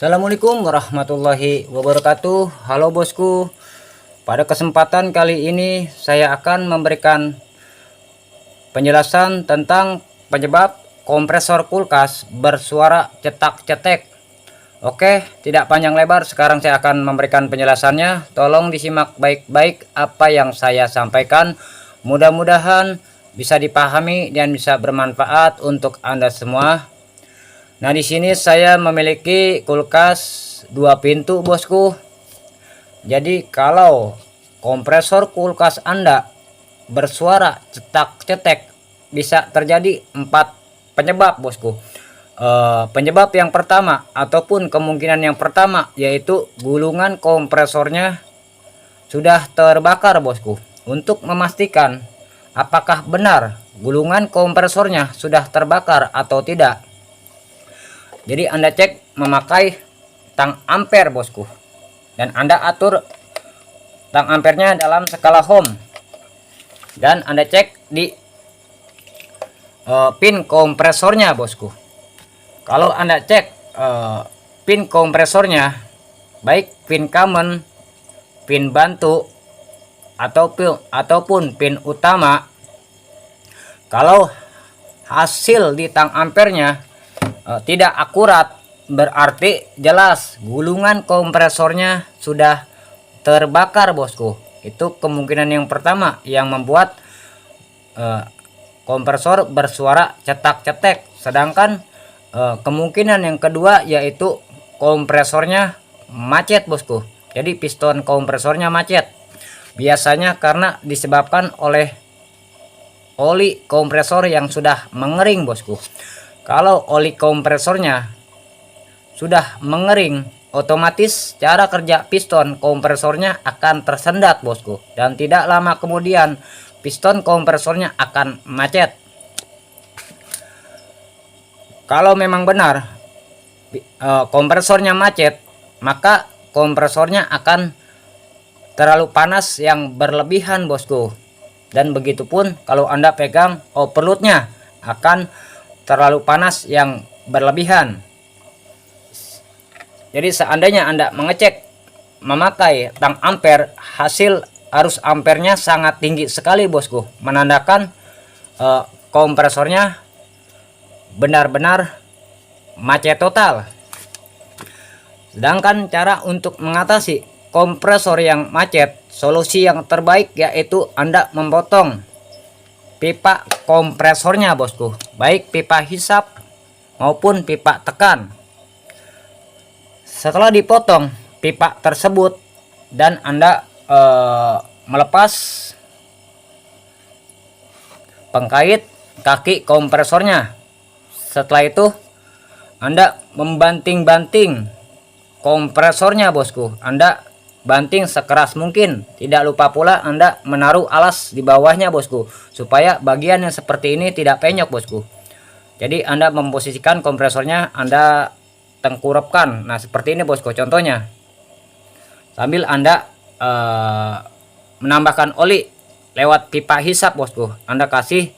Assalamualaikum warahmatullahi wabarakatuh. Halo bosku. Pada kesempatan kali ini saya akan memberikan penjelasan tentang penyebab kompresor kulkas bersuara cetak-cetek. Oke, tidak panjang lebar, sekarang saya akan memberikan penjelasannya. Tolong disimak baik-baik apa yang saya sampaikan. Mudah-mudahan bisa dipahami dan bisa bermanfaat untuk Anda semua. Nah, di sini saya memiliki kulkas 2 pintu, bosku. Jadi kalau kompresor kulkas Anda bersuara cetak-cetek, bisa terjadi 4 penyebab, bosku. Penyebab yang pertama ataupun kemungkinan yang pertama yaitu gulungan kompresornya sudah terbakar, bosku. Untuk memastikan apakah benar gulungan kompresornya sudah terbakar atau tidak, jadi Anda cek memakai tang ampere, bosku, dan Anda atur tang ampernya dalam skala ohm, dan Anda cek di pin kompresornya, bosku. Kalau Anda cek pin kompresornya, baik pin common, pin bantu ataupun pin utama, kalau hasil di tang ampernya tidak akurat, berarti jelas gulungan kompresornya sudah terbakar, bosku. Itu kemungkinan yang pertama yang membuat kompresor bersuara cetak-cetek. Sedangkan kemungkinan yang kedua yaitu kompresornya macet, bosku. Jadi piston kompresornya macet, biasanya karena disebabkan oleh oli kompresor yang sudah mengering, bosku. Kalau oli kompresornya sudah mengering, otomatis cara kerja piston kompresornya akan tersendat, bosku, dan tidak lama kemudian piston kompresornya akan macet. Kalau memang benar kompresornya macet, maka kompresornya akan terlalu panas yang berlebihan, bosku. Dan begitupun kalau Anda pegang overloadnya akan terlalu panas yang berlebihan. Jadi seandainya Anda mengecek memakai tang ampere, hasil arus ampernya sangat tinggi sekali, bosku, menandakan kompresornya benar-benar macet total. Sedangkan cara untuk mengatasi kompresor yang macet, solusi yang terbaik yaitu Anda memotong pipa kompresornya, bosku, baik pipa hisap maupun pipa tekan. Setelah dipotong pipa tersebut dan Anda melepas pengkait kaki kompresornya, setelah itu Anda membanting-banting kompresornya, bosku. Anda banting sekeras mungkin. Tidak lupa pula Anda menaruh alas di bawahnya, bosku, supaya bagian yang seperti ini tidak penyok, bosku. Jadi Anda memposisikan kompresornya, Anda tengkurapkan. Nah, seperti ini, bosku, contohnya. Sambil Anda menambahkan oli lewat pipa hisap, bosku. Anda kasih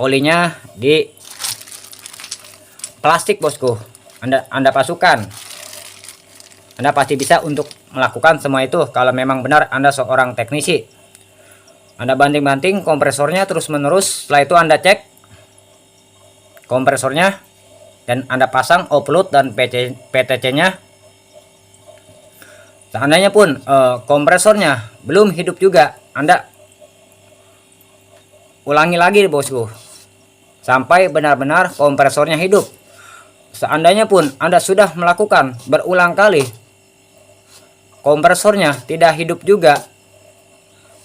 olinya di plastik, bosku. Anda pasukan. Anda pasti bisa untuk melakukan semua itu kalau memang benar Anda seorang teknisi. Anda banting-banting kompresornya terus-menerus. Setelah itu Anda cek kompresornya dan Anda pasang overload dan PTC-nya. Seandainya pun kompresornya belum hidup juga, Anda ulangi lagi, bosku, sampai benar-benar kompresornya hidup. Seandainya pun Anda sudah melakukan berulang kali, kompresornya tidak hidup juga,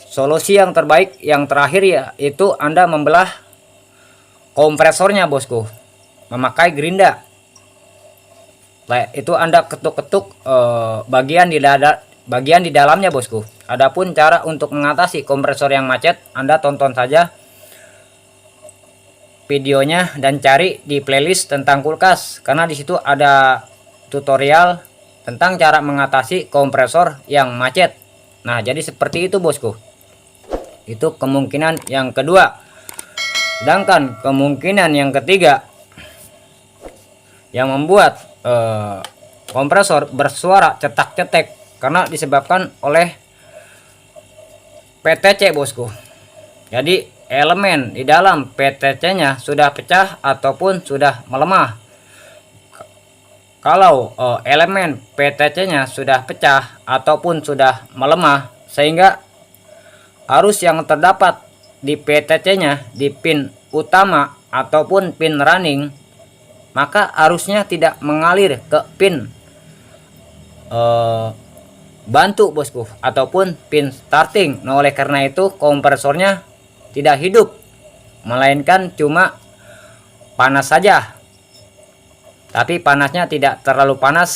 solusi yang terbaik yang terakhir yaitu Anda membelah kompresornya, bosku, memakai gerinda. Itu Anda ketuk-ketuk bagian di dalamnya, bosku. Adapun cara untuk mengatasi kompresor yang macet, Anda tonton saja videonya dan cari di playlist tentang kulkas, karena di situ ada tutorial tentang cara mengatasi kompresor yang macet. Nah, jadi seperti itu, bosku. Itu kemungkinan yang kedua. Sedangkan kemungkinan yang ketiga yang membuat kompresor bersuara cetak-cetek karena disebabkan oleh PTC bosku. Jadi elemen di dalam PTC-nya sudah pecah ataupun sudah melemah. Kalau elemen PTC-nya sudah pecah ataupun sudah melemah sehingga arus yang terdapat di PTC-nya di pin utama ataupun pin running, maka arusnya tidak mengalir ke pin bantu bosku ataupun pin starting. Nah, oleh karena itu kompresornya tidak hidup, melainkan cuma panas saja, tapi panasnya tidak terlalu panas,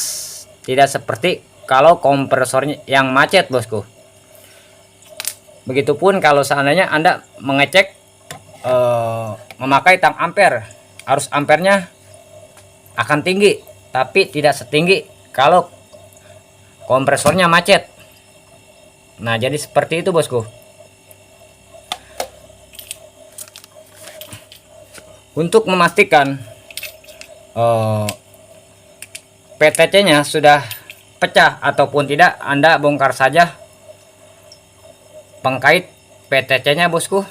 tidak seperti kalau kompresornya yang macet bosku. Begitupun kalau seandainya Anda mengecek memakai tang ampere, arus ampernya akan tinggi tapi tidak setinggi kalau kompresornya macet. Nah, jadi seperti itu bosku. Untuk memastikan PTC-nya sudah pecah ataupun tidak, Anda bongkar saja pengkait PTC-nya bosku.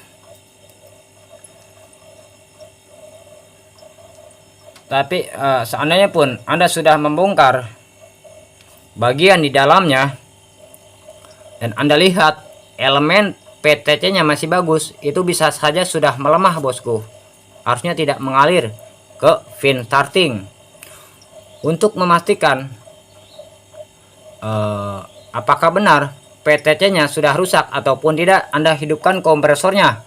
Tapi seandainya pun Anda sudah membongkar bagian di dalamnya dan Anda lihat elemen PTC-nya masih bagus, itu bisa saja sudah melemah bosku. Harusnya tidak mengalir ke pin starting. Untuk memastikan apakah benar PTC-nya sudah rusak ataupun tidak, Anda hidupkan kompresornya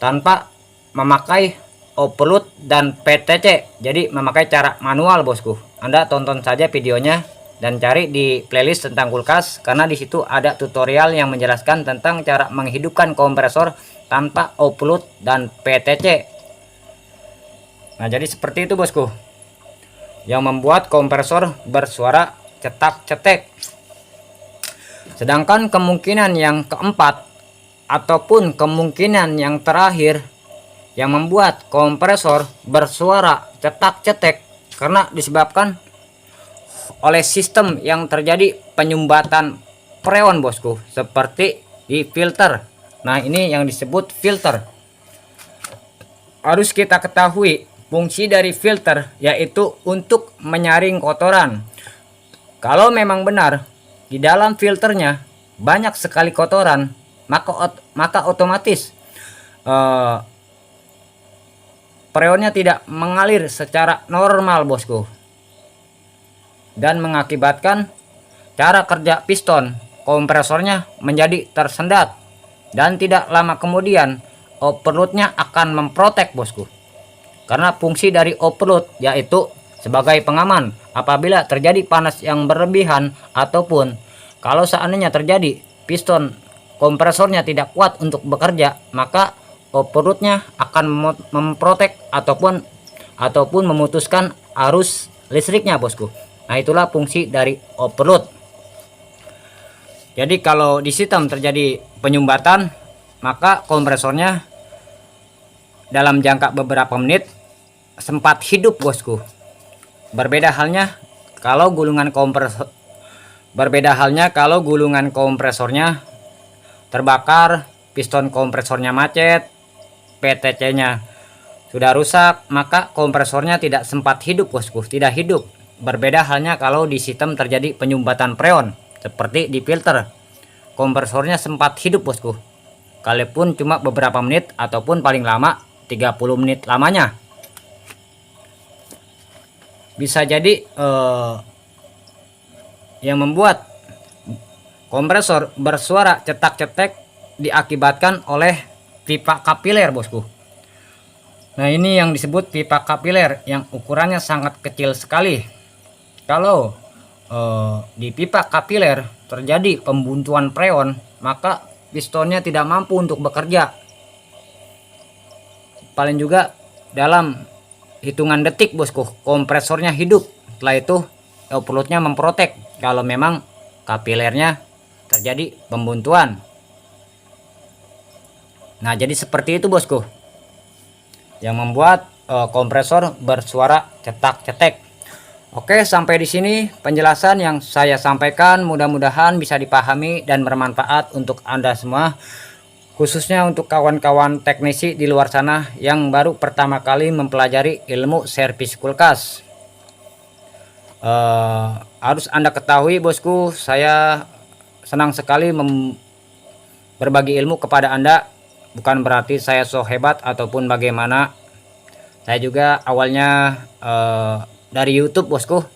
tanpa memakai overload dan PTC. Jadi memakai cara manual bosku. Anda tonton saja videonya dan cari di playlist tentang kulkas, karena di situ ada tutorial yang menjelaskan tentang cara menghidupkan kompresor tanpa overload dan PTC. Nah, jadi seperti itu bosku yang membuat kompresor bersuara cetak-cetek. Sedangkan kemungkinan yang keempat ataupun kemungkinan yang terakhir yang membuat kompresor bersuara cetak-cetek karena disebabkan oleh sistem yang terjadi penyumbatan freon bosku, seperti di filter. Nah, ini yang disebut filter. Harus kita ketahui fungsi dari filter yaitu untuk menyaring kotoran. Kalau memang benar di dalam filternya banyak sekali kotoran, maka otomatis freonnya tidak mengalir secara normal bosku, dan mengakibatkan cara kerja piston kompresornya menjadi tersendat, dan tidak lama kemudian overloadnya akan memprotek bosku. Karena fungsi dari overload yaitu sebagai pengaman apabila terjadi panas yang berlebihan, ataupun kalau seandainya terjadi piston kompresornya tidak kuat untuk bekerja, maka overloadnya akan memprotek ataupun memutuskan arus listriknya bosku. Nah, itulah fungsi dari overload. Jadi kalau di sistem terjadi penyumbatan, maka kompresornya dalam jangka beberapa menit sempat hidup bosku. Berbeda halnya kalau gulungan kompresornya terbakar, piston kompresornya macet, PTC-nya sudah rusak, maka kompresornya tidak sempat hidup bosku, tidak hidup. Berbeda halnya kalau di sistem terjadi penyumbatan freon seperti di filter, kompresornya sempat hidup bosku, kalaupun cuma beberapa menit ataupun paling lama 30 menit lamanya. Bisa jadi yang membuat kompresor bersuara cetak-cetek diakibatkan oleh pipa kapiler bosku. Nah, ini yang disebut pipa kapiler yang ukurannya sangat kecil sekali. Kalau di pipa kapiler terjadi pembuntuan freon, maka pistonnya tidak mampu untuk bekerja. Paling juga dalam hitungan detik bosku, kompresornya hidup. Setelah itu overloadnya memprotek kalau memang kapilernya terjadi pembuntuan. Nah, jadi seperti itu bosku yang membuat kompresor bersuara cetak-cetek. Oke, sampai di sini penjelasan yang saya sampaikan, mudah-mudahan bisa dipahami dan bermanfaat untuk Anda semua, khususnya untuk kawan-kawan teknisi di luar sana yang baru pertama kali mempelajari ilmu servis kulkas. Harus Anda ketahui bosku, saya senang sekali berbagi ilmu kepada Anda. Bukan berarti saya so hebat ataupun bagaimana. Saya juga awalnya dari YouTube bosku.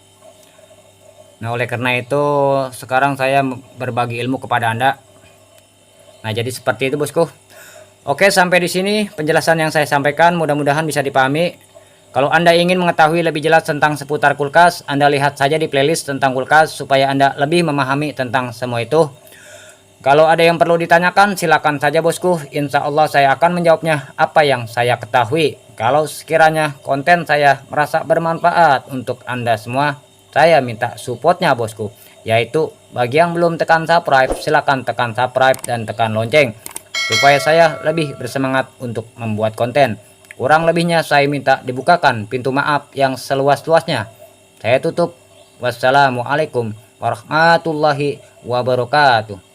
Nah, oleh karena itu sekarang saya berbagi ilmu kepada Anda. Nah, jadi seperti itu bosku. Oke, sampai di sini penjelasan yang saya sampaikan, mudah-mudahan bisa dipahami. Kalau Anda ingin mengetahui lebih jelas tentang seputar kulkas, Anda lihat saja di playlist tentang kulkas supaya Anda lebih memahami tentang semua itu. Kalau ada yang perlu ditanyakan, silakan saja bosku. Insya Allah saya akan menjawabnya apa yang saya ketahui. Kalau sekiranya konten saya merasa bermanfaat untuk Anda semua, saya minta supportnya bosku. Yaitu bagi yang belum tekan subscribe, silakan tekan subscribe dan tekan lonceng. Supaya saya lebih bersemangat untuk membuat konten. Kurang lebihnya saya minta dibukakan pintu maaf yang seluas-luasnya. Saya tutup. Wassalamualaikum warahmatullahi wabarakatuh.